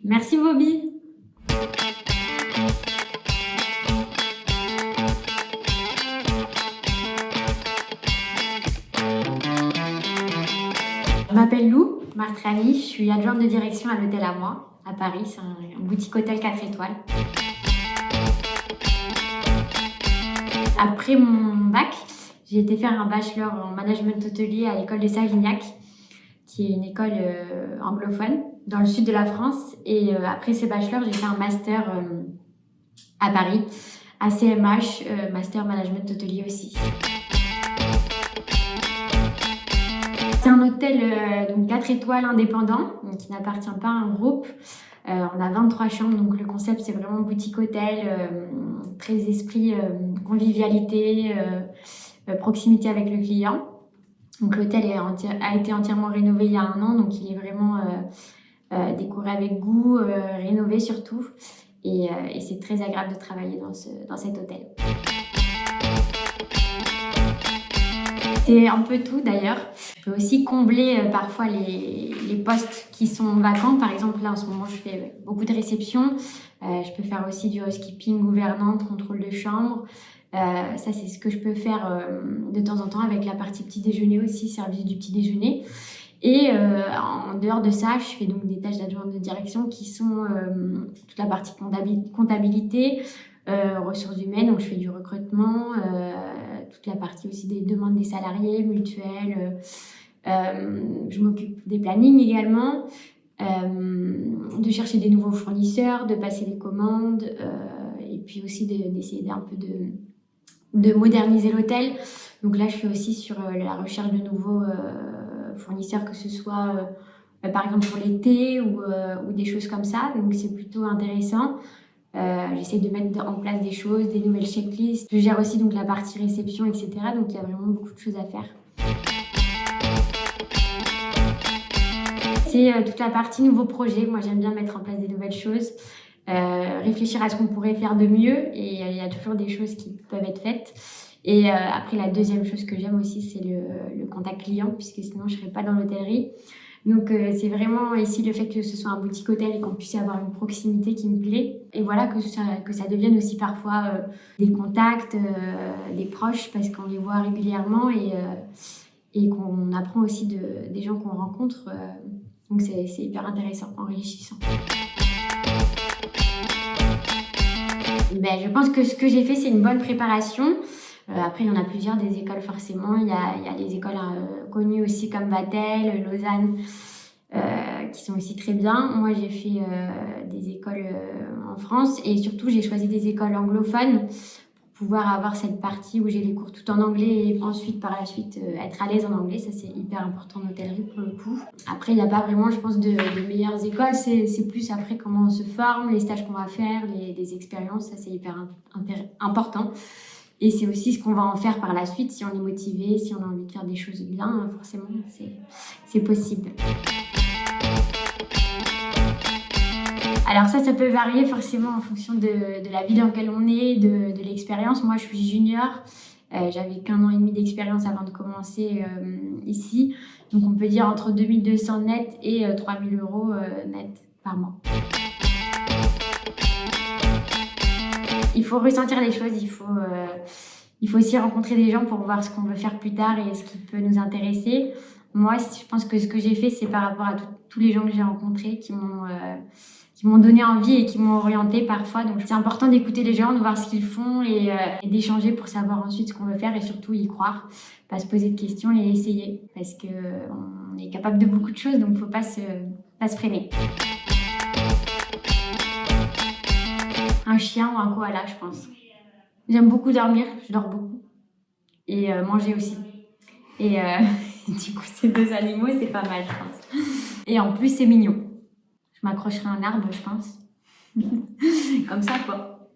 Merci Bobby. Je m'appelle Lou Martrani, je suis adjointe de direction à l'hôtel à moi, à Paris. C'est un boutique hôtel 4 étoiles. Après mon bac, j'ai été faire un bachelor en management hôtelier à l'école de Savignac, qui est une école anglophone dans le sud de la France. Et après ce bachelor, j'ai fait un master à Paris, à CMH, master management hôtelier aussi. C'est un hôtel donc 4 étoiles indépendant, donc qui n'appartient pas à un groupe. On a 23 chambres, donc le concept c'est vraiment boutique hôtel, très esprit convivialité, proximité avec le client. Donc l'hôtel a été entièrement rénové il y a 1 an, donc il est vraiment décoré avec goût, rénové surtout. Et c'est très agréable de travailler dans cet hôtel. C'est un peu tout d'ailleurs. Je peux aussi combler parfois les postes qui sont vacants. Par exemple, là en ce moment, je fais beaucoup de réceptions. Je peux faire aussi du housekeeping, gouvernante, contrôle de chambre. Ça, c'est ce que je peux faire de temps en temps avec la partie petit déjeuner aussi, service du petit déjeuner. Et en dehors de ça, je fais donc des tâches d'adjointe de direction qui sont toute la partie comptabilité, ressources humaines, donc je fais du recrutement, toute la partie aussi des demandes des salariés, mutuelles. Je m'occupe des plannings également, de chercher des nouveaux fournisseurs, de passer les commandes, et puis aussi d'essayer un peu de moderniser l'hôtel. Donc là, je suis aussi sur la recherche de nouveaux fournisseurs, que ce soit par exemple pour l'été ou des choses comme ça. Donc c'est plutôt intéressant. J'essaie de mettre en place des choses, des nouvelles checklists. Je gère aussi donc la partie réception, etc. Donc il y a vraiment beaucoup de choses à faire. C'est toute la partie nouveaux projets. Moi, j'aime bien mettre en place des nouvelles choses, réfléchir à ce qu'on pourrait faire de mieux. Et il y a toujours des choses qui peuvent être faites. Et après, la deuxième chose que j'aime aussi, c'est le contact client, puisque sinon, je ne serais pas dans l'hôtellerie. Donc, c'est vraiment ici le fait que ce soit un boutique hôtel et qu'on puisse avoir une proximité qui me plaît. Et voilà, que ça devienne aussi parfois des contacts, des proches, parce qu'on les voit régulièrement et qu'on apprend aussi des gens qu'on rencontre. Donc, c'est hyper intéressant, enrichissant. Je pense que ce que j'ai fait, c'est une bonne préparation. Après, il y en a plusieurs des écoles forcément. Il y a des écoles connues aussi comme Vatel, Lausanne, qui sont aussi très bien. Moi, j'ai fait des écoles en France et surtout, j'ai choisi des écoles anglophones pour pouvoir avoir cette partie où j'ai les cours tout en anglais et ensuite, par la suite, être à l'aise en anglais. Ça, c'est hyper important en hôtellerie pour le coup. Après, il n'y a pas vraiment, je pense, de meilleures écoles. C'est plus après comment on se forme, les stages qu'on va faire, les expériences. Ça, c'est hyper important. Et c'est aussi ce qu'on va en faire par la suite, si on est motivé, si on a envie de faire des choses bien, forcément, c'est possible. Alors ça peut varier forcément en fonction de la ville dans laquelle on est, de l'expérience. Moi, je suis junior, j'avais qu'1 an et demi d'expérience avant de commencer ici. Donc on peut dire entre 2200 net et 3000 € net par mois. Il faut ressentir les choses, il faut aussi rencontrer des gens pour voir ce qu'on veut faire plus tard et ce qui peut nous intéresser. Moi, je pense que ce que j'ai fait, c'est par rapport à tous les gens que j'ai rencontrés qui m'ont donné envie et qui m'ont orientée parfois. Donc c'est important d'écouter les gens, de voir ce qu'ils font et d'échanger pour savoir ensuite ce qu'on veut faire et surtout y croire. Pas se poser de questions et essayer parce qu'on est capable de beaucoup de choses, donc il ne faut pas se freiner. Un chien ou un koala, je pense. J'aime beaucoup dormir, je dors beaucoup. Et manger aussi. Et du coup, ces 2 animaux, c'est pas mal, je pense. Et en plus, c'est mignon. Je m'accrocherai à un arbre, je pense. Comme ça, quoi.